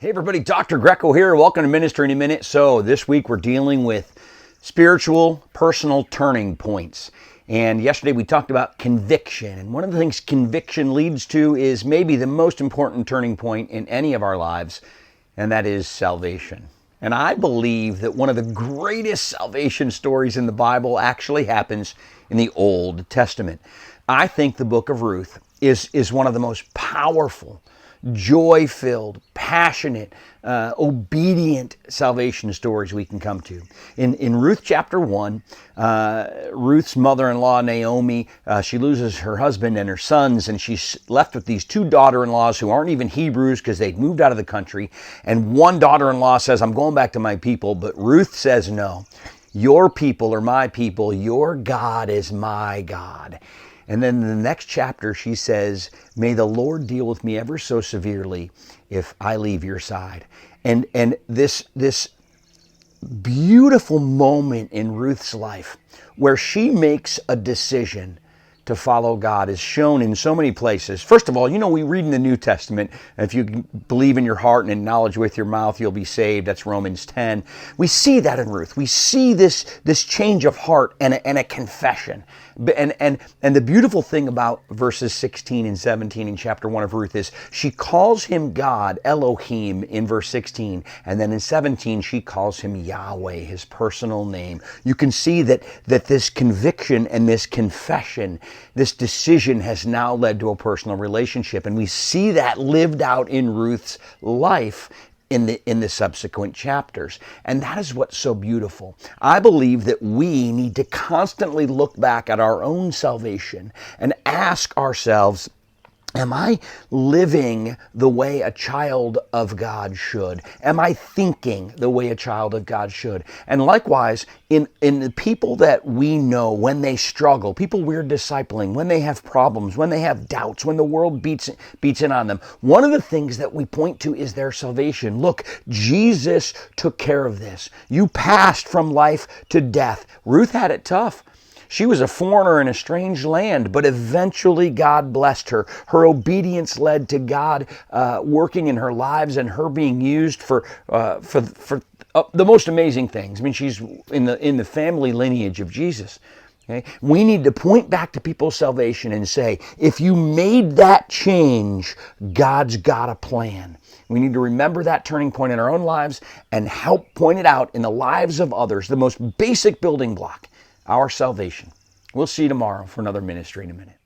Hey everybody, Dr. Greco here. Welcome to Ministry in a Minute. So this week we're dealing with spiritual, personal turning points. And yesterday we talked about conviction. And one of the things conviction leads to is maybe the most important turning point in any of our lives, and that is salvation. And I believe that one of the greatest salvation stories in the Bible actually happens in the Old Testament. I think the book of Ruth is one of the most powerful, joy-filled, passionate, obedient salvation stories we can come to. In Ruth chapter 1, Ruth's mother-in-law, Naomi, she loses her husband and her sons, and she's left with these two daughter-in-laws who aren't even Hebrews because they'd moved out of the country. And one daughter-in-law says, I'm going back to my people, but Ruth says, no, your people are my people, your God is my God. And then in the next chapter, she says, may the Lord deal with me ever so severely if I leave your side. And this beautiful moment in Ruth's life where she makes a decision to follow God is shown in so many places. First of all, we read in the New Testament, if you believe in your heart and acknowledge with your mouth, you'll be saved. That's Romans 10. We see that in Ruth. We see this change of heart and a confession. And the beautiful thing about verses 16 and 17 in chapter 1 of Ruth is she calls him God, Elohim, in verse 16. And then in 17, she calls him Yahweh, his personal name. You can see that this conviction and this confession, this decision has now led to a personal relationship. And we see that lived out in Ruth's life in the subsequent chapters. And that is what's so beautiful. I believe that we need to constantly look back at our own salvation and ask ourselves, am I living the way a child of God should? Am I thinking the way a child of God should? And likewise, in the people that we know when they struggle, people we're discipling, when they have problems, when they have doubts, when the world beats in on them, one of the things that we point to is their salvation. Look, Jesus took care of this. You passed from life to death. Ruth had it tough. She was a foreigner in a strange land, but eventually God blessed her. Her obedience led to God working in her lives and her being used for the most amazing things. I mean, she's in the family lineage of Jesus. Okay? We need to point back to people's salvation and say, if you made that change, God's got a plan. We need to remember that turning point in our own lives and help point it out in the lives of others, the most basic building block. Our salvation. We'll see you tomorrow for another Ministry in a Minute.